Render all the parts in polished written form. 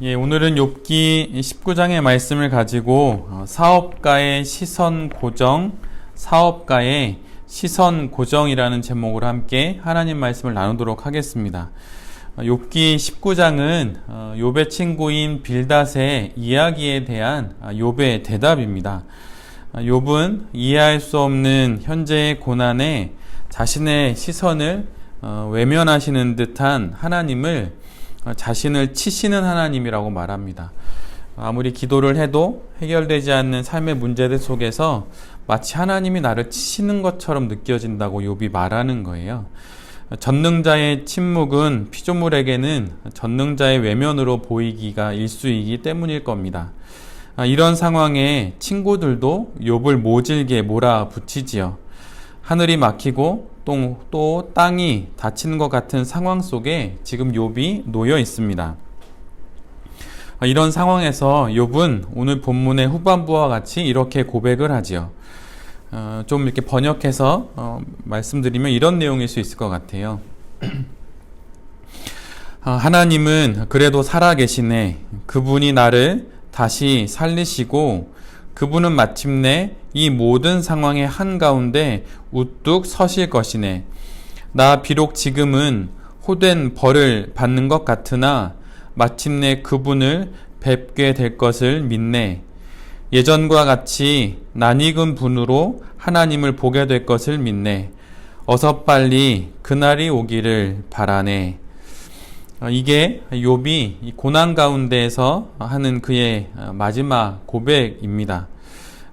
오늘은 욥기 19장의 말씀을 가지고 사업가의 시선 고정, 사업가의 시선 고정이라는 제목으로 함께 하나님 말씀을 나누도록 하겠습니다. 욥기 19장은 욥의 친구인 빌닷의 이야기에 대한 욥의 대답입니다. 욥은 이해할 수 없는 현재의 고난에 자신의 시선을 외면하시는 듯한 하나님을 자신을 치시는 하나님이라고 말합니다. 아무리 기도를 해도 해결되지 않는 삶의 문제들 속에서 마치 하나님이 나를 치시는 것처럼 느껴진다고 욥이 말하는 거예요. 전능자의 침묵은 피조물에게는 전능자의 외면으로 보이기가 일쑤이기 때문일 겁니다. 이런 상황에 친구들도 욥을 모질게 몰아붙이지요. 하늘이 막히고 또 땅이 닫히는 것 같은 상황 속에 지금 욥이 놓여 있습니다. 이런 상황에서 욥은 오늘 본문의 후반부와 같이 이렇게 고백을 하지요. 좀 이렇게 번역해서 말씀드리면 이런 내용일 수 있을 것 같아요. 하나님은 그래도 살아계시네. 그분이 나를 다시 살리시고 그분은 마침내 이 모든 상황의 한가운데 우뚝 서실 것이네. 나 비록 지금은 호된 벌을 받는 것 같으나 마침내 그분을 뵙게 될 것을 믿네. 예전과 같이 낯익은 분으로 하나님을 보게 될 것을 믿네. 어서 빨리 그날이 오기를 바라네. 이게 욥이 고난 가운데에서 하는 그의 마지막 고백입니다.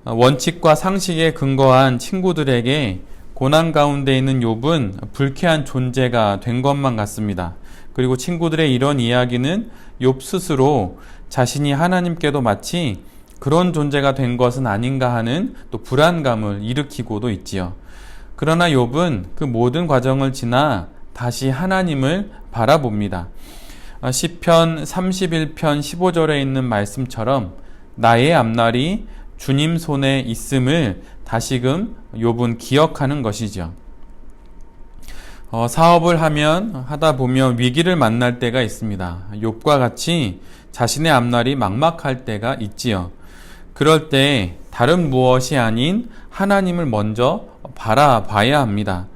원칙과 상식에 근거한 친구들에게 고난 가운데 있는 욥은 불쾌한 존재가 된 것만 같습니다. 그리고 친구들의 이런 이야기는 욥 스스로 자신이 하나님께도 마치 그런 존재가 된 것은 아닌가 하는 또 불안감을 일으키고도 있지요. 그러나 욥은 그 모든 과정을 지나 다시 하나님을 바라봅니다. 시편 31편 15절에 있는 말씀처럼 나의 앞날이 주님 손에 있음을 다시금 욥은 기억하는 것이죠. 사업을 하다 보면 위기를 만날 때가 있습니다. 욥과 같이 자신의 앞날이 막막할 때가 있지요. 그럴 때 다른 무엇이 아닌 하나님을 먼저 바라봐야 합니다.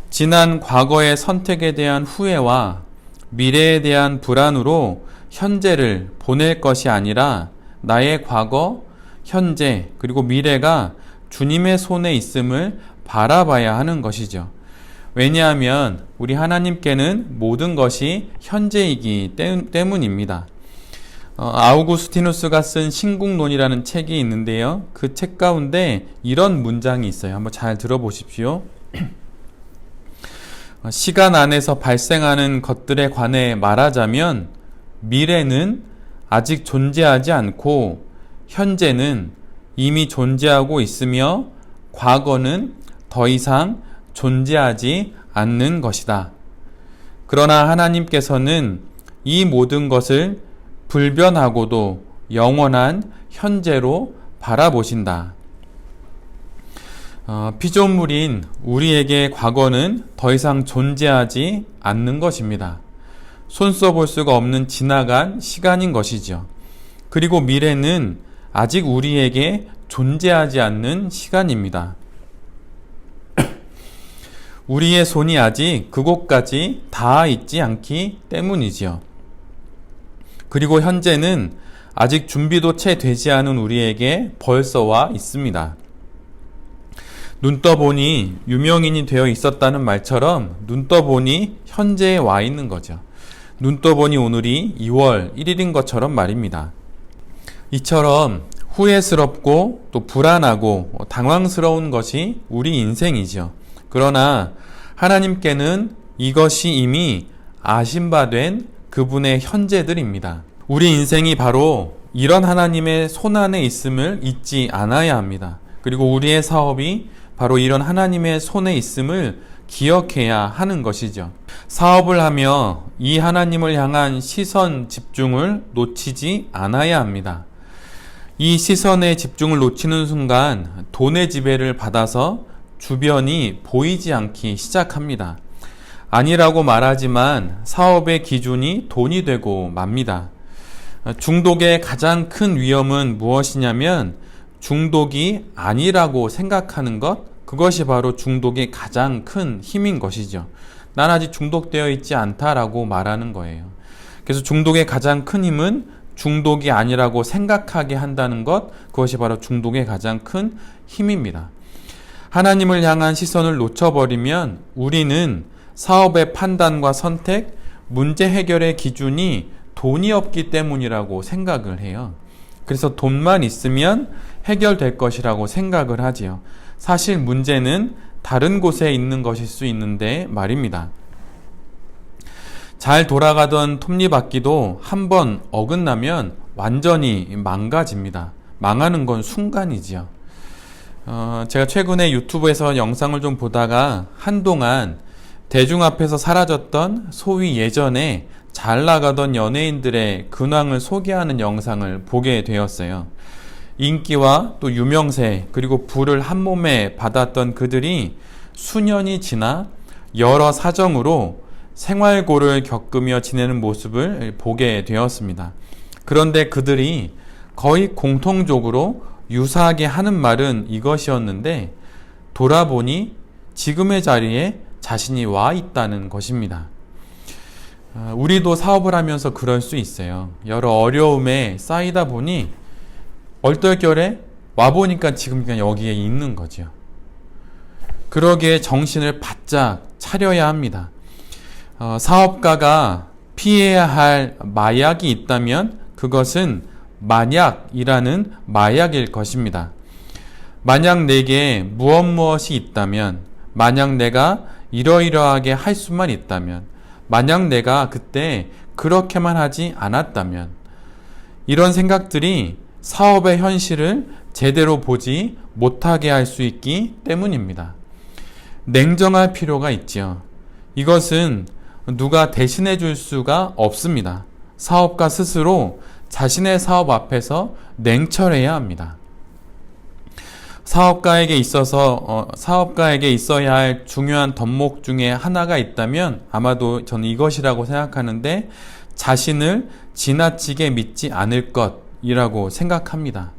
지난 과거의 선택에 대한 후회와 미래에 대한 불안으로 현재를 보낼 것이 아니라 나의 과거, 현재, 그리고 미래가 주님의 손에 있음을 바라봐야 하는 것이죠. 왜냐하면 우리 하나님께는 모든 것이 현재이기 때문입니다. 아우구스티누스가 쓴 신국론이라는 책이 있는데요. 그 책 가운데 이런 문장이 있어요. 한번 잘 들어보십시오. 시간 안에서 발생하는 것들에 관해 말하자면 미래는 아직 존재하지 않고 현재는 이미 존재하고 있으며 과거는 더 이상 존재하지 않는 것이다. 그러나 하나님께서는 이 모든 것을 불변하고도 영원한 현재로 바라보신다. 피조물인 우리에게 과거는 더 이상 존재하지 않는 것입니다. 손써 볼 수가 없는 지나간 시간인 것이죠. 그리고 미래는 아직 우리에게 존재하지 않는 시간입니다. 우리의 손이 아직 그곳까지 닿아 있지 않기 때문이지요. 그리고 현재는 아직 준비도 채 되지 않은 우리에게 벌써 와 있습니다. 눈 떠보니 유명인이 되어 있었다는 말처럼 눈 떠보니 현재에 와 있는 거죠. 눈 떠보니 오늘이 2월 1일인 것처럼 말입니다. 이처럼 후회스럽고 또 불안하고 당황스러운 것이 우리 인생이죠. 그러나 하나님께는 이것이 이미 아신바된 그분의 현재들입니다. 우리 인생이 바로 이런 하나님의 손안에 있음을 잊지 않아야 합니다. 그리고 우리의 사업이 바로 이런 하나님의 손에 있음을 기억해야 하는 것이죠. 사업을 하며 이 하나님을 향한 시선 집중을 놓치지 않아야 합니다. 이 시선의 집중을 놓치는 순간 돈의 지배를 받아서 주변이 보이지 않기 시작합니다. 아니라고 말하지만 사업의 기준이 돈이 되고 맙니다. 중독의 가장 큰 위험은 무엇이냐면 중독이 아니라고 생각하는 것, 그것이 바로 중독의 가장 큰 힘인 것이죠. 난 아직 중독되어 있지 않다라고 말하는 거예요. 그래서 중독의 가장 큰 힘은 중독이 아니라고 생각하게 한다는 것, 그것이 바로 중독의 가장 큰 힘입니다. 하나님을 향한 시선을 놓쳐버리면 우리는 사업의 판단과 선택, 문제 해결의 기준이 돈이 없기 때문이라고 생각을 해요. 그래서 돈만 있으면 해결될 것이라고 생각을 하지요. 사실 문제는 다른 곳에 있는 것일 수 있는데 말입니다. 잘 돌아가던 톱니바퀴도 한번 어긋나면 완전히 망가집니다. 망하는 건 순간이지요. 제가 최근에 유튜브에서 영상을 좀 보다가 한동안 대중 앞에서 사라졌던 소위 예전에 잘 나가던 연예인들의 근황을 소개하는 영상을 보게 되었어요. 인기와 또 유명세 그리고 부를 한 몸에 받았던 그들이 수년이 지나 여러 사정으로 생활고를 겪으며 지내는 모습을 보게 되었습니다. 그런데 그들이 거의 공통적으로 유사하게 하는 말은 이것이었는데 돌아보니 지금의 자리에 자신이 와 있다는 것입니다. 우리도 사업을 하면서 그럴 수 있어요. 여러 어려움에 쌓이다 보니 얼떨결에 와보니까 지금 그냥 여기에 있는 거죠. 그러기에 정신을 바짝 차려야 합니다. 사업가가 피해야 할 마약이 있다면 그것은 만약이라는 마약일 것입니다. 만약 내게 무엇이 있다면, 만약 내가 이러이러하게 할 수만 있다면, 만약 내가 그때 그렇게만 하지 않았다면, 이런 생각들이 사업의 현실을 제대로 보지 못하게 할 수 있기 때문입니다. 냉정할 필요가 있지요. 이것은 누가 대신해 줄 수가 없습니다. 사업가 스스로 자신의 사업 앞에서 냉철해야 합니다. 사업가에게 있어야 할 중요한 덕목 중에 하나가 있다면 아마도 저는 이것이라고 생각하는데 자신을 지나치게 믿지 않을 것이라고 생각합니다.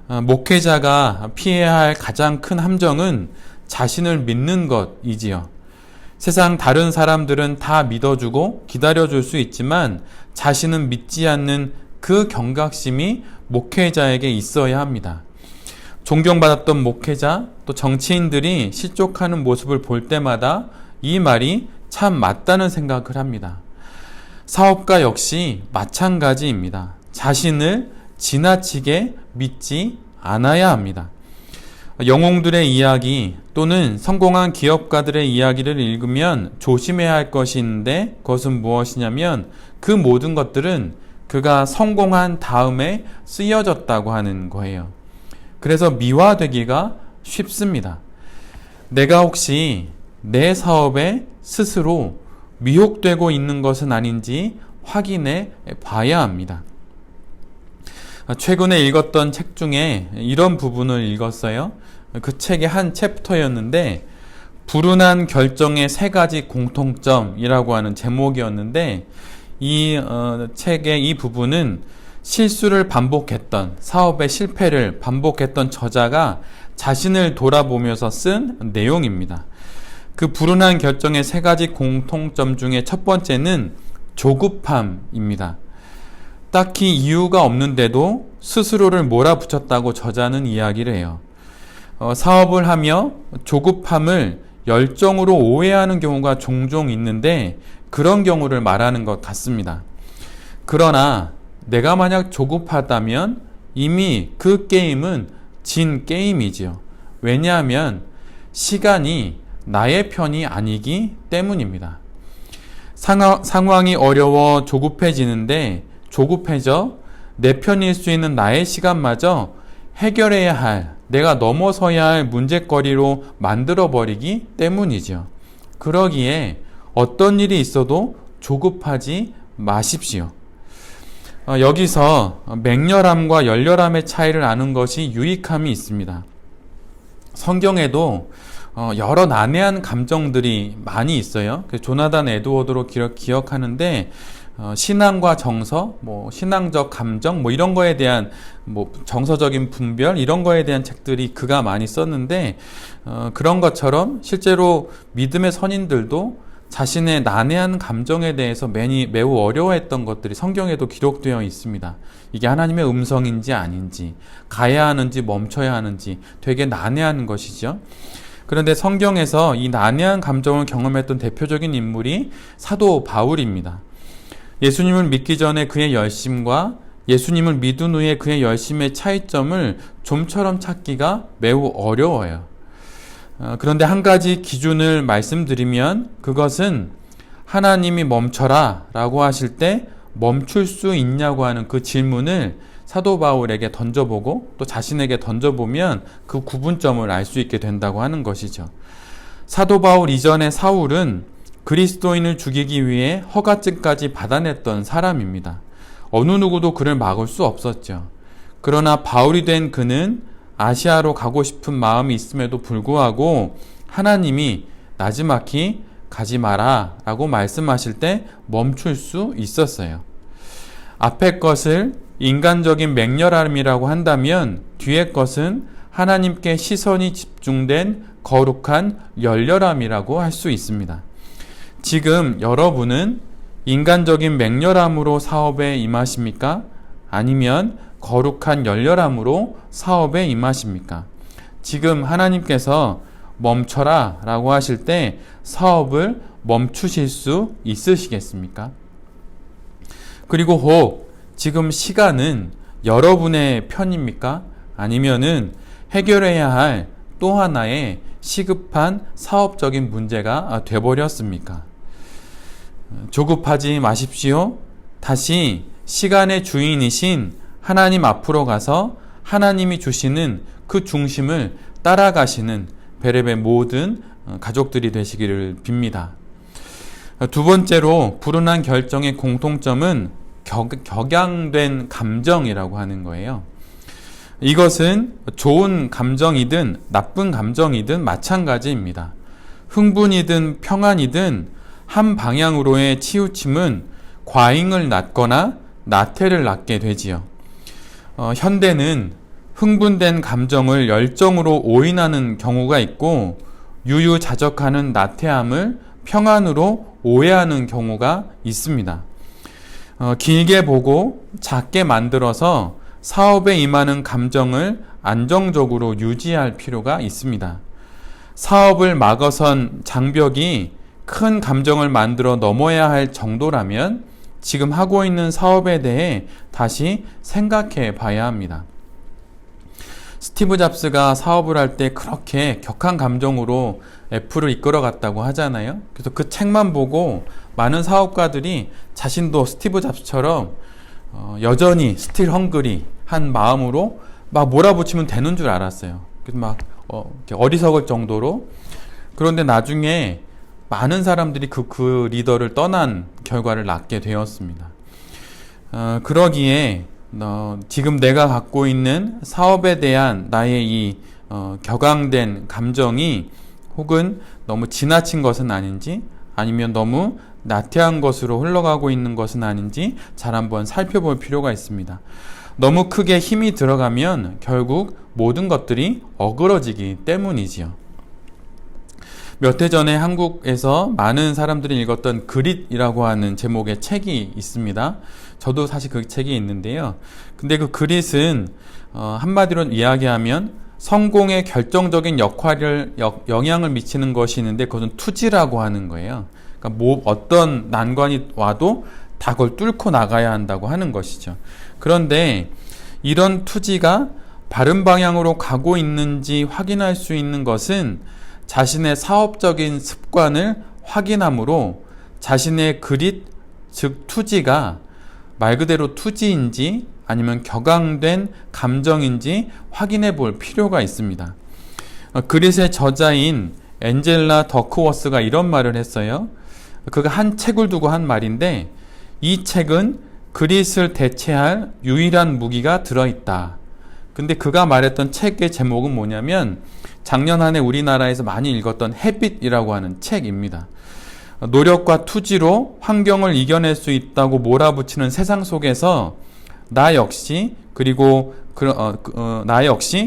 목회자가 피해야 할 가장 큰 함정은 자신을 믿는 것이지요. 세상 다른 사람들은 다 믿어주고 기다려줄 수 있지만 자신은 믿지 않는 그 경각심이 목회자에게 있어야 합니다. 존경받았던 목회자 또 정치인들이 실족하는 모습을 볼 때마다 이 말이 참 맞다는 생각을 합니다. 사업가 역시 마찬가지입니다. 자신을 지나치게 믿지 않아야 합니다. 영웅들의 이야기 또는 성공한 기업가들의 이야기를 읽으면 조심해야 할 것이 있는데 그것은 무엇이냐면 그 모든 것들은 그가 성공한 다음에 쓰여졌다고 하는 거예요. 그래서 미화되기가 쉽습니다. 내가 혹시 내 사업에 스스로 미혹되고 있는 것은 아닌지 확인해 봐야 합니다. 최근에 읽었던 책 중에 이런 부분을 읽었어요. 그 책의 한 챕터였는데 불운한 결정의 3가지 공통점이라고 하는 제목이었는데 이 책의 이 부분은 실수를 반복했던 사업의 실패를 반복했던 저자가 자신을 돌아보면서 쓴 내용입니다. 그 불운한 결정의 3가지 공통점 중에 첫 번째는 조급함입니다. 딱히 이유가 없는데도 스스로를 몰아붙였다고 저자는 이야기를 해요. 사업을 하며 조급함을 열정으로 오해하는 경우가 종종 있는데 그런 경우를 말하는 것 같습니다. 그러나 내가 만약 조급하다면 이미 그 게임은 진 게임이지요. 왜냐하면 시간이 나의 편이 아니기 때문입니다. 상황이 어려워 조급해지는데 조급해져 내 편일 수 있는 나의 시간마저 해결해야 할, 내가 넘어서야 할 문제거리로 만들어버리기 때문이죠. 그러기에 어떤 일이 있어도 조급하지 마십시오. 여기서 맹렬함과 열렬함의 차이를 아는 것이 유익함이 있습니다. 성경에도 여러 난해한 감정들이 많이 있어요. 조나단 에드워드로 기억하는데 신앙과 정서, 신앙적 감정, 이런 거에 대한, 정서적인 분별, 이런 거에 대한 책들이 그가 많이 썼는데, 그런 것처럼 실제로 믿음의 선인들도 자신의 난해한 감정에 대해서 매우 어려워했던 것들이 성경에도 기록되어 있습니다. 이게 하나님의 음성인지 아닌지, 가야 하는지 멈춰야 하는지 되게 난해한 것이죠. 그런데 성경에서 이 난해한 감정을 경험했던 대표적인 인물이 사도 바울입니다. 예수님을 믿기 전에 그의 열심과 예수님을 믿은 후에 그의 열심의 차이점을 좀처럼 찾기가 매우 어려워요. 그런데 한 가지 기준을 말씀드리면 그것은 하나님이 멈춰라 라고 하실 때 멈출 수 있냐고 하는 그 질문을 사도 바울에게 던져보고 또 자신에게 던져보면 그 구분점을 알 수 있게 된다고 하는 것이죠. 사도 바울 이전에 사울은 그리스도인을 죽이기 위해 허가증까지 받아냈던 사람입니다. 어느 누구도 그를 막을 수 없었죠. 그러나 바울이 된 그는 아시아로 가고 싶은 마음이 있음에도 불구하고 하나님이 나지막히 가지 마라 라고 말씀하실 때 멈출 수 있었어요. 앞의 것을 인간적인 맹렬함이라고 한다면 뒤의 것은 하나님께 시선이 집중된 거룩한 열렬함이라고 할 수 있습니다. 지금 여러분은 인간적인 맹렬함으로 사업에 임하십니까? 아니면 거룩한 열렬함으로 사업에 임하십니까? 지금 하나님께서 멈춰라 라고 하실 때 사업을 멈추실 수 있으시겠습니까? 그리고 혹 지금 시간은 여러분의 편입니까? 아니면은 해결해야 할 또 하나의 시급한 사업적인 문제가 되어버렸습니까? 조급하지 마십시오. 다시 시간의 주인이신 하나님 앞으로 가서 하나님이 주시는 그 중심을 따라가시는 베레베 모든 가족들이 되시기를 빕니다. 두 번째로 불운한 결정의 공통점은 격양된 감정이라고 하는 거예요. 이것은 좋은 감정이든 나쁜 감정이든 마찬가지입니다. 흥분이든 평안이든 한 방향으로의 치우침은 과잉을 낳거나 나태를 낳게 되지요. 현대는 흥분된 감정을 열정으로 오인하는 경우가 있고 유유자적하는 나태함을 평안으로 오해하는 경우가 있습니다. 길게 보고 작게 만들어서 사업에 임하는 감정을 안정적으로 유지할 필요가 있습니다. 사업을 막아선 장벽이 큰 감정을 만들어 넘어야 할 정도라면 지금 하고 있는 사업에 대해 다시 생각해 봐야 합니다. 스티브 잡스가 사업을 할 때 그렇게 격한 감정으로 애플을 이끌어갔다고 하잖아요. 그래서 그 책만 보고 많은 사업가들이 자신도 스티브 잡스처럼 여전히 스틸 헝그리 한 마음으로 막 몰아붙이면 되는 줄 알았어요. 그래서 막 어리석을 정도로. 그런데 나중에 많은 사람들이 그 리더를 떠난 결과를 낳게 되었습니다. 그러기에 지금 내가 갖고 있는 사업에 대한 나의 이 격앙된 감정이 혹은 너무 지나친 것은 아닌지 아니면 너무 나태한 것으로 흘러가고 있는 것은 아닌지 잘 한번 살펴볼 필요가 있습니다. 너무 크게 힘이 들어가면 결국 모든 것들이 어그러지기 때문이지요. 몇 해 전에 한국에서 많은 사람들이 읽었던 그릿이라고 하는 제목의 책이 있습니다. 저도 사실 그 책이 있는데요. 근데 그 그릿은 한마디로 이야기하면 성공에 결정적인 영향을 미치는 것이 있는데 그것은 투지라고 하는 거예요. 그러니까 어떤 난관이 와도 다 그걸 뚫고 나가야 한다고 하는 것이죠. 그런데 이런 투지가 바른 방향으로 가고 있는지 확인할 수 있는 것은 자신의 사업적인 습관을 확인함으로 자신의 그릿, 즉 투지가 말 그대로 투지인지 아니면 격앙된 감정인지 확인해 볼 필요가 있습니다. 그릿의 저자인 앤젤라 더크워스가 이런 말을 했어요. 그가 한 책을 두고 한 말인데 이 책은 그릿을 대체할 유일한 무기가 들어있다. 근데 그가 말했던 책의 제목은 뭐냐면 작년 한 해 우리나라에서 많이 읽었던 헤빗이라고 하는 책입니다. 노력과 투지로 환경을 이겨낼 수 있다고 몰아붙이는 세상 속에서 나 역시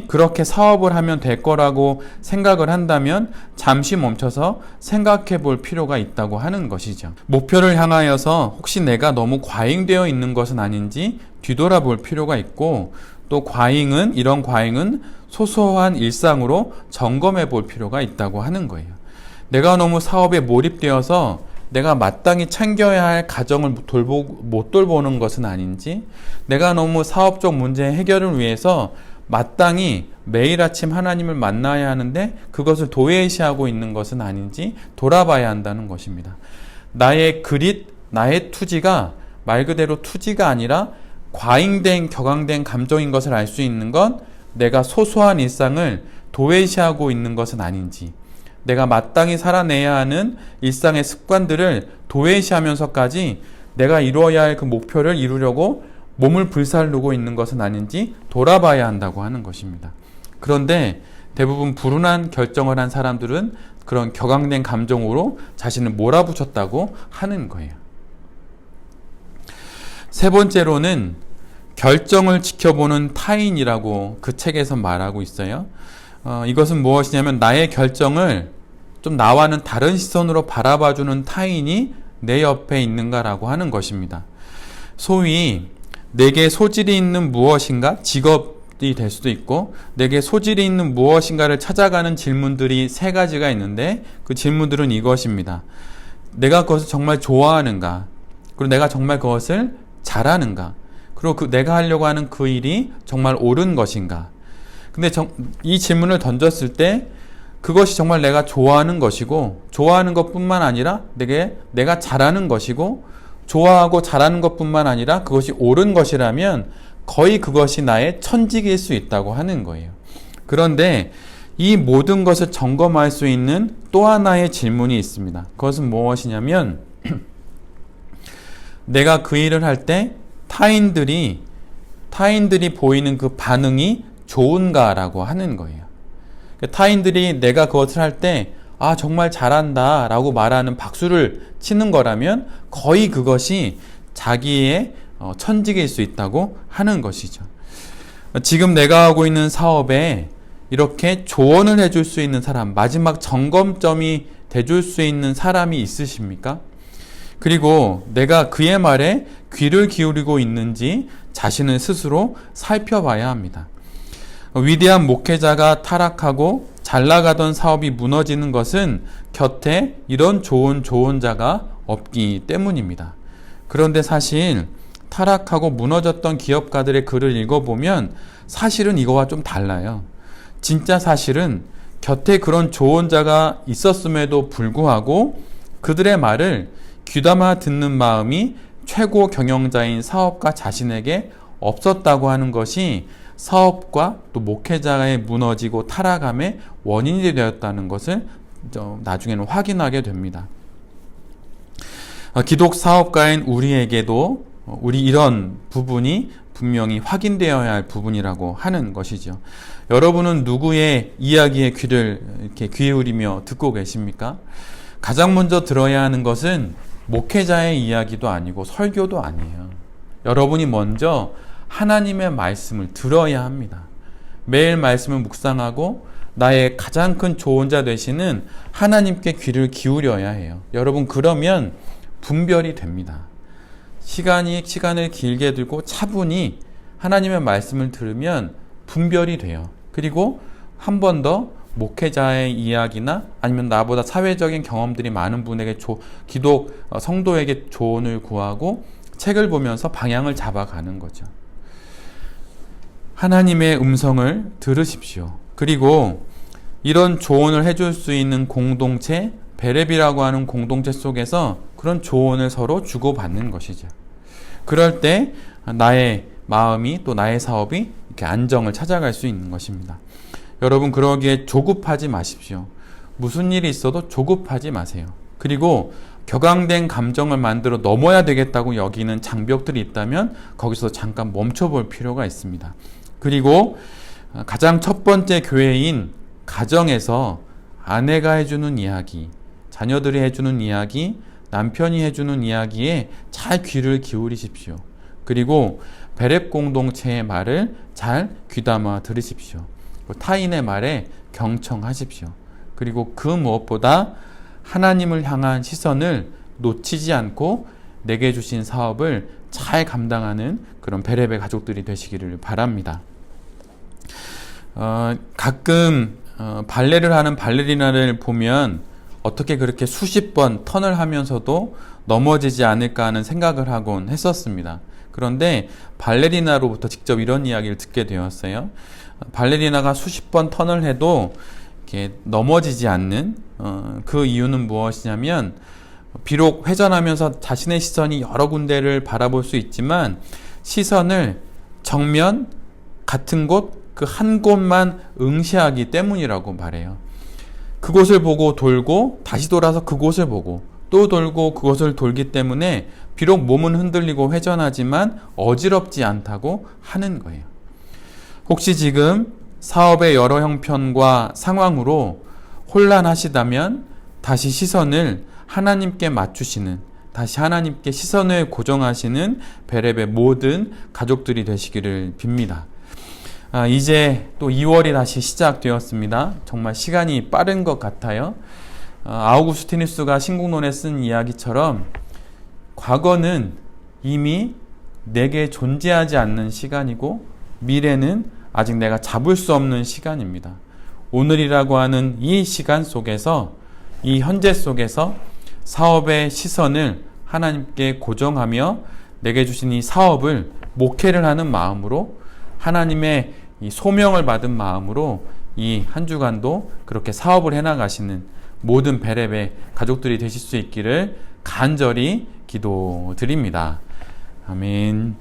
그렇게 사업을 하면 될 거라고 생각을 한다면 잠시 멈춰서 생각해 볼 필요가 있다고 하는 것이죠. 목표를 향하여서 혹시 내가 너무 과잉되어 있는 것은 아닌지 뒤돌아볼 필요가 있고, 또 이런 과잉은 소소한 일상으로 점검해 볼 필요가 있다고 하는 거예요. 내가 너무 사업에 몰입되어서 내가 마땅히 챙겨야 할 가정을 못 돌보는 것은 아닌지, 내가 너무 사업적 문제 해결을 위해서 마땅히 매일 아침 하나님을 만나야 하는데 그것을 도외시하고 있는 것은 아닌지 돌아봐야 한다는 것입니다. 나의 투지가 말 그대로 투지가 아니라 격앙된 감정인 것을 알 수 있는 건 내가 소소한 일상을 도외시하고 있는 것은 아닌지, 내가 마땅히 살아내야 하는 일상의 습관들을 도외시하면서까지 내가 이루어야 할 그 목표를 이루려고 몸을 불살르고 있는 것은 아닌지 돌아봐야 한다고 하는 것입니다. 그런데 대부분 불운한 결정을 한 사람들은 그런 격앙된 감정으로 자신을 몰아붙였다고 하는 거예요. 세 번째로는 결정을 지켜보는 타인이라고 그 책에서 말하고 있어요. 이것은 무엇이냐면 나의 결정을 좀 나와는 다른 시선으로 바라봐주는 타인이 내 옆에 있는가라고 하는 것입니다. 소위 내게 소질이 있는 무엇인가, 직업이 될 수도 있고, 내게 소질이 있는 무엇인가를 찾아가는 질문들이 세 가지가 있는데, 그 질문들은 이것입니다. 내가 그것을 정말 좋아하는가? 그리고 내가 정말 그것을 잘하는가? 그리고 내가 하려고 하는 그 일이 정말 옳은 것인가? 근데 이 질문을 던졌을 때 그것이 정말 내가 좋아하는 것이고, 좋아하는 것뿐만 아니라 내가 잘하는 것이고, 좋아하고 잘하는 것뿐만 아니라 그것이 옳은 것이라면 거의 그것이 나의 천직일 수 있다고 하는 거예요. 그런데 이 모든 것을 점검할 수 있는 또 하나의 질문이 있습니다. 그것은 무엇이냐면 내가 그 일을 할 때 타인들이 보이는 그 반응이 좋은가라고 하는 거예요. 타인들이 내가 그것을 할 때 정말 잘한다 라고 말하는 박수를 치는 거라면 거의 그것이 자기의 천직일 수 있다고 하는 것이죠. 지금 내가 하고 있는 사업에 이렇게 조언을 해줄 수 있는 사람, 마지막 점검점이 돼줄 수 있는 사람이 있으십니까? 그리고 내가 그의 말에 귀를 기울이고 있는지 자신을 스스로 살펴봐야 합니다. 위대한 목회자가 타락하고 잘 나가던 사업이 무너지는 것은 곁에 이런 좋은 조언자가 없기 때문입니다. 그런데 사실 타락하고 무너졌던 기업가들의 글을 읽어보면 사실은 이거와 좀 달라요. 진짜 사실은 곁에 그런 조언자가 있었음에도 불구하고 그들의 말을 귀담아 듣는 마음이 최고 경영자인 사업가 자신에게 없었다고 하는 것이 사업과 또 목회자의 무너지고 타락함의 원인이 되었다는 것을 나중에는 확인하게 됩니다. 기독 사업가인 우리에게도 이런 부분이 분명히 확인되어야 할 부분이라고 하는 것이죠. 여러분은 누구의 이야기에 귀를 이렇게 기울이며 듣고 계십니까? 가장 먼저 들어야 하는 것은 목회자의 이야기도 아니고 설교도 아니에요. 여러분이 먼저 하나님의 말씀을 들어야 합니다. 매일 말씀을 묵상하고 나의 가장 큰 조언자 되시는 하나님께 귀를 기울여야 해요. 여러분, 그러면 분별이 됩니다. 시간을 길게 들고 차분히 하나님의 말씀을 들으면 분별이 돼요. 그리고 한 번 더 목회자의 이야기나 아니면 나보다 사회적인 경험들이 많은 분에게 기독 성도에게 조언을 구하고 책을 보면서 방향을 잡아가는 거죠. 하나님의 음성을 들으십시오. 그리고 이런 조언을 해줄 수 있는 공동체, 베레비라고 하는 공동체 속에서 그런 조언을 서로 주고받는 것이죠. 그럴 때 나의 마음이 또 나의 사업이 이렇게 안정을 찾아갈 수 있는 것입니다. 여러분, 그러기에 조급하지 마십시오. 무슨 일이 있어도 조급하지 마세요. 그리고 격앙된 감정을 만들어 넘어야 되겠다고 여기는 장벽들이 있다면 거기서 잠깐 멈춰볼 필요가 있습니다. 그리고 가장 첫 번째 교회인 가정에서 아내가 해주는 이야기, 자녀들이 해주는 이야기, 남편이 해주는 이야기에 잘 귀를 기울이십시오. 그리고 베렙 공동체의 말을 잘 귀담아 들으십시오. 타인의 말에 경청하십시오. 그리고 그 무엇보다 하나님을 향한 시선을 놓치지 않고 내게 주신 사업을 잘 감당하는 그런 베렙의 가족들이 되시기를 바랍니다. 가끔 발레를 하는 발레리나를 보면 어떻게 그렇게 수십 번 턴을 하면서도 넘어지지 않을까 하는 생각을 하곤 했었습니다. 그런데 발레리나로부터 직접 이런 이야기를 듣게 되었어요. 발레리나가 수십 번 턴을 해도 이렇게 넘어지지 않는 그 이유는 무엇이냐면, 비록 회전하면서 자신의 시선이 여러 군데를 바라볼 수 있지만 시선을 정면 같은 곳, 그 한 곳만 응시하기 때문이라고 말해요. 그곳을 보고 돌고 다시 돌아서 그곳을 보고 또 돌고 그것을 돌기 때문에 비록 몸은 흔들리고 회전하지만 어지럽지 않다고 하는 거예요. 혹시 지금 사업의 여러 형편과 상황으로 혼란하시다면 다시 시선을 하나님께 맞추시는, 다시 하나님께 시선을 고정하시는 베렙의 모든 가족들이 되시기를 빕니다. 이제 또 2월이 다시 시작되었습니다. 정말 시간이 빠른 것 같아요. 아우구스티누스가 신국론에 쓴 이야기처럼 과거는 이미 내게 존재하지 않는 시간이고 미래는 아직 내가 잡을 수 없는 시간입니다. 오늘이라고 하는 이 시간 속에서, 이 현재 속에서 사업의 시선을 하나님께 고정하며 내게 주신 이 사업을 목회를 하는 마음으로, 하나님의 이 소명을 받은 마음으로 이 한 주간도 그렇게 사업을 해나가시는 모든 베렙의 가족들이 되실 수 있기를 간절히 기도드립니다. 아멘.